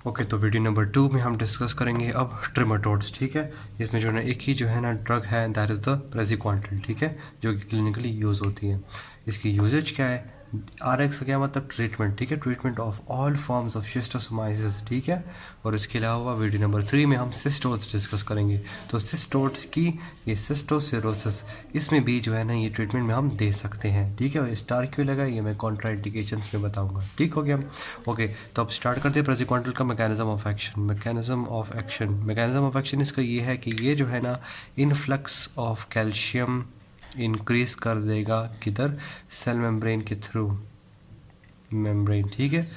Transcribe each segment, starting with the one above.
Okay, तो video number 2 में हम डिस्कस करेंगे अब ट्रिमेटोड्स। ठीक है, इसमें जो है ना एक ही जो है ना ड्रग है, दैट इज़ द प्रेज़िक्वांटल। ठीक है, जो कि क्लिनिकली यूज़ होती है। इसकी यूजेज क्या है? RX का क्या मतलब? ट्रीटमेंट। ठीक है, treatment of all forms of schistosomiasis. ठीक है, और इसके अलावा वीडियो नंबर 3 में हम सिस्टोड्स डिस्कस करेंगे। तो सिस्टोड्स की ये सिस्टोसिरोसिस, इसमें भी जो है ना ये ट्रीटमेंट में हम दे सकते हैं। ठीक है, और स्टार क्यों लगा ये मैं कॉन्ट्राइंडिकेशंस में बताऊंगा। ठीक हो गया। ओके, तो अब स्टार्ट करते हैं प्रेज़िक्वांटल का mechanism of action. Mechanism of action इसका ये है कि ये जो है ना इनफ्लक्स ऑफ कैल्शियम इंक्रीज कर देगा किधर? सेल मेम्ब्रेन के थ्रू, मेम्ब्रेन। ठीक है,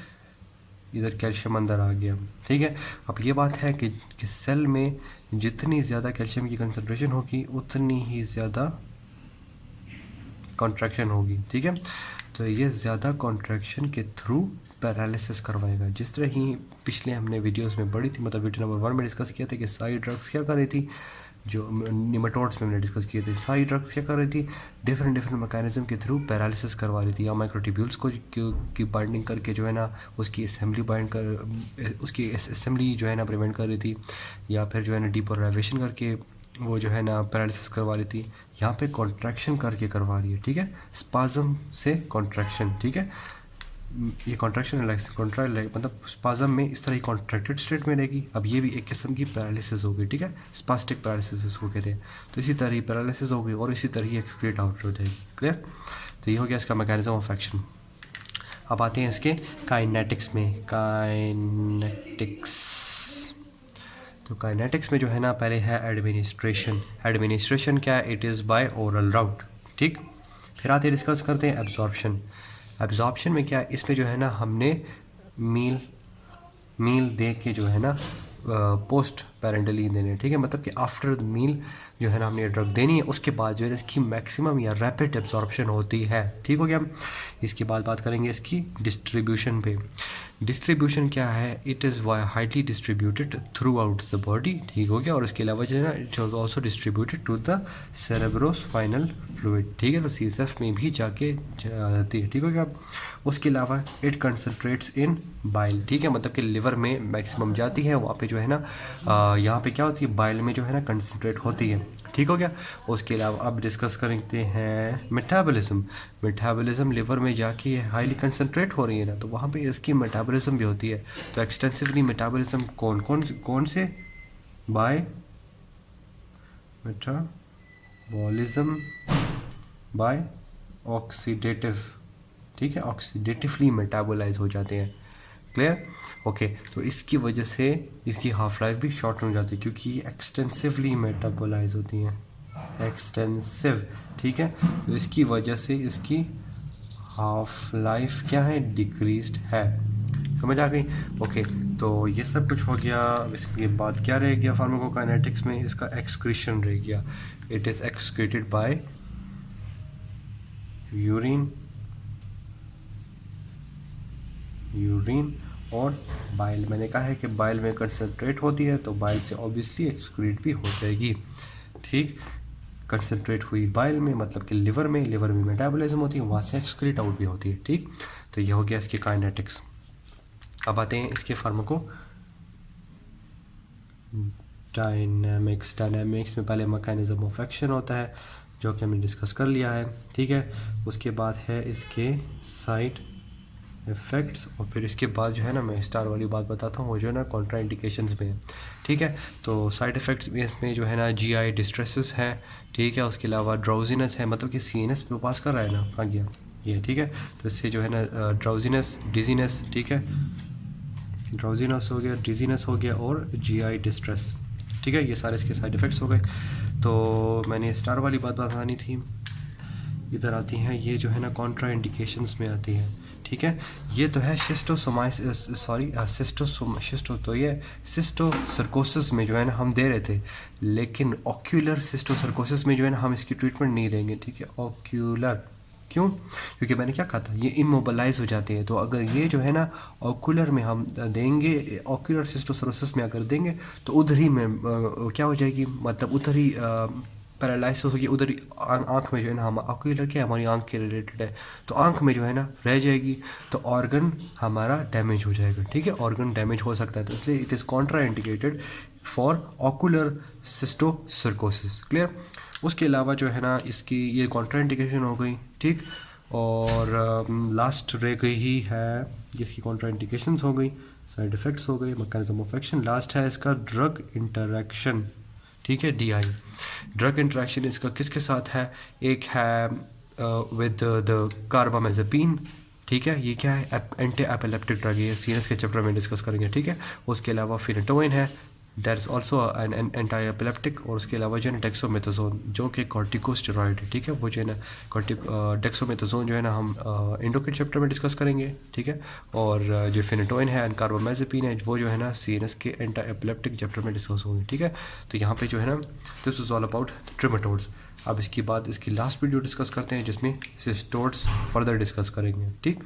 इधर कैल्शियम अंदर आ गया। ठीक है, अब ये बात है कि सेल में जितनी ज़्यादा कैल्शियम की कंसंट्रेशन होगी उतनी ही ज़्यादा कॉन्ट्रैक्शन होगी। ठीक है, तो ये ज़्यादा कॉन्ट्रैक्शन के थ्रू पैरालिसिस करवाएगा। जिस तरह ही पिछले हमने वीडियोस में पढ़ी थी, मतलब वीडियो नंबर 1 में डिस्कस किया था कि सारी ड्रग्स क्या कर रही थी, जो निमेटोड्स में हमने डिस्कस किए थे, सारी ड्रग्स क्या कर रही थी? डिफरेंट मैकेनिज्म के थ्रू पैरालिसिस करवा रही थी। या माइक्रोट्यूब्यूल्स को की बाइंडिंग करके जो है ना उसकी असेंबली जो है ना प्रिवेंट कर रही थी, या फिर जो है ना डीपोलराइजेशन करके वो जो है ना पैरालिसिस करवा रही थी। यहाँ पे कॉन्ट्रैक्शन करके करवा रही है। ठीक है, स्पाज्म से कॉन्ट्रैक्शन। ठीक है, ये कॉन्ट्रैक्शन मतलब स्पाज्म में इस तरह की कॉन्ट्रैक्टेड स्टेट में रहेगी। अब ये भी एक किस्म की पैरालिसिस होगी। ठीक है, स्पास्टिक पैरालिसिस इसको कहते हैं। तो इसी तरह ही पैरालिसिस होगी और इसी तरह ही एक्सक्रीट आउट हो जाएगी। क्लियर? तो ये हो गया इसका मैकेनिज्म ऑफ एक्शन। अब आते हैं इसके काइनेटिक्स में। तो काइनेटिक्स में जो है ना पहले है एडमिनिस्ट्रेशन क्या है? इट इज़ बाय ओरल राउट। ठीक, फिर आते डिस्कस करते हैं एब्जॉर्प्शन में क्या है? इसमें जो है ना हमने मील दे के जो है ना पोस्ट पैरेंटली देने। ठीक है, मतलब कि आफ्टर द मील जो है ना हमने ड्रग देनी है, उसके बाद जो है इसकी मैक्सिमम या रैपिड एब्जॉर्प्शन होती है। ठीक हो गया। इसके बाद बात करेंगे इसकी डिस्ट्रीब्यूशन पे। डिस्ट्रीब्यूशन क्या है? It is highly distributed throughout the body. ठीक हो गया, और इसके अलावा जो है ना it is also distributed to the cerebrospinal fluid. ठीक है, तो CSF में भी जाके जाती है। ठीक हो गया। उसके अलावा इट कंसनट्रेट्स इन बाइल। ठीक है, मतलब कि लिवर में मैक्सिमम जाती है, वहाँ पे जो है ना यहाँ पे क्या होती है? बाइल में जो है ना कंसनट्रेट होती है। ठीक हो गया। उसके अलावा अब डिस्कस करते हैं मेटाबॉलिज्म लिवर में जाके हाईली कंसनट्रेट हो रही है ना, तो वहाँ पे इसकी मेटाबॉलिज्म भी होती है। तो एक्सटेंसिवली मेटाबॉलिज्म कौन से? By metabolism by oxidative. ठीक है, ऑक्सीडेटिवली मेटाबोलाइज हो जाते हैं। क्लियर? ओके, तो इसकी वजह से इसकी हाफ लाइफ भी शॉर्ट हो जाती है, क्योंकि ये एक्सटेंसिवली मेटाबोलाइज होती हैं। एक्सटेंसिव। ठीक है, तो इसकी वजह से इसकी हाफ लाइफ क्या है? डिक्रीज्ड है। समझ आ गई? ओके, तो ये सब कुछ हो गया। इसके बाद क्या रह गया फार्माकोकाइनेटिक्स में? इसका एक्सक्रीशन रह गया। It is excreted by urine और बाइल। मैंने कहा है कि बाइल में कंसनट्रेट होती है, तो बाइल से ऑब्वियसली एक्सक्रीट भी हो जाएगी। ठीक, कंसनट्रेट हुई बाइल में, मतलब कि लिवर में मेटाबॉलिज्म होती है, वहाँ से एक्सक्रीट आउट भी होती है। ठीक, तो ये हो गया इसके काइनेटिक्स। अब आते हैं इसके फार्माको डायनामिक्स में पहले मैकेनिज्म ऑफ एक्शन होता है, जो कि हमने डिस्कस कर लिया है। ठीक है, उसके बाद है इसके साइड इफ़ेक्ट्स, और फिर इसके बाद जो है ना मैं स्टार वाली बात बताता हूँ, वो जो है ना कॉन्ट्राइंडिकेशंस में है। ठीक है, तो साइड इफ़ेक्ट्स में जो है ना GI डिस्ट्रेसेस है। ठीक है, उसके अलावा ड्राउजीनेस है, मतलब कि CNS पे पास कर रहा है ना, कहाँ गया ये? ठीक है, तो इससे जो है ना ड्राउजीनेस, डिजीनेस। ठीक है, ड्राउजीनेस हो गया, डिजीनेस हो गया, और GI डिस्ट्रेस। ठीक है, ये सारे इसके साइड इफ़ेक्ट्स हो गए। तो मैंने स्टार वाली बात बतानी थी, इधर आती हैं ये जो है ना कॉन्ट्राइंडिकेशंस में आती है। ठीक है, ये तो है सिस्टोसर्कोसिस में जो है ना हम दे रहे थे, लेकिन ऑक्यूलर सिस्टोसर्कोसिस में जो है ना हम इसकी ट्रीटमेंट नहीं देंगे। ठीक है, ऑक्यूलर क्यों? क्योंकि मैंने क्या कहा था, ये इमोबलाइज हो जाते हैं। तो अगर ये जो है ना ऑक्यूलर में हम देंगे, ऑक्यूलर सिस्टोसर्कोसिस में अगर देंगे, तो उधर ही में क्या हो जाएगी, मतलब उधर ही पैरालिसिस होगी उधर आँख में जो है ना, हम ऑक्यूलर क्या हमारी आँख के रिलेटेड है, तो आँख में जो है ना रह जाएगी, तो ऑर्गन हमारा डैमेज हो जाएगा, ठीक है, ऑर्गन डैमेज हो सकता है, तो इसलिए it is contraindicated for ocular cysticercosis. Clear. उसके अलावा जो है ना इसकी ये कॉन्ट्रा इंडिकेशन हो गई, ठीक। और लास्ट रह गई ही है इसकी कॉन्ट्रा इंडिकेशंस हो गई, साइड इफ़ेक्ट्स हो गई, मैकेनिज्म ऑफ एक्शन। लास्ट है इसका ड्रग इंटरेक्शन, ठीक है, DI। ड्रग इंटरेक्शन इसका किसके साथ है, एक है विद द कार्बामेज़ेपिन, ठीक है, ये क्या है, एंटी एपिलेप्टिक ड्रग है, सीएनएस के चैप्टर में डिस्कस करेंगे, ठीक है। उसके अलावा फिनेटोइन है, that is also an anti epileptic. और उसके अलावा जो है ना डेक्सोमेथाजोन, जो कि कॉर्टिकोस्टेरॉइड है, ठीक है, वो जो है ना डेक्सोमेथाजोन जो है ना हम एंडोक्राइन चैप्टर में डिस्कस करेंगे, ठीक है। और जो फिनेटोइन है एंड कार्बामेज़ेपिन है, वो जो है ना सीएनएस के एंटी एपिलेप्टिक चैप्टर में डिस्कस होंगे, ठीक है। तो यहाँ पे जो है ना दिस इज़ ऑल अबाउट ट्रिमेटोड्स। अब इसके बाद इसकी लास्ट वीडियो डिस्कस करते हैं जिसमें सिस्टोड्स फर्दर डिस्कस करेंगे, ठीक।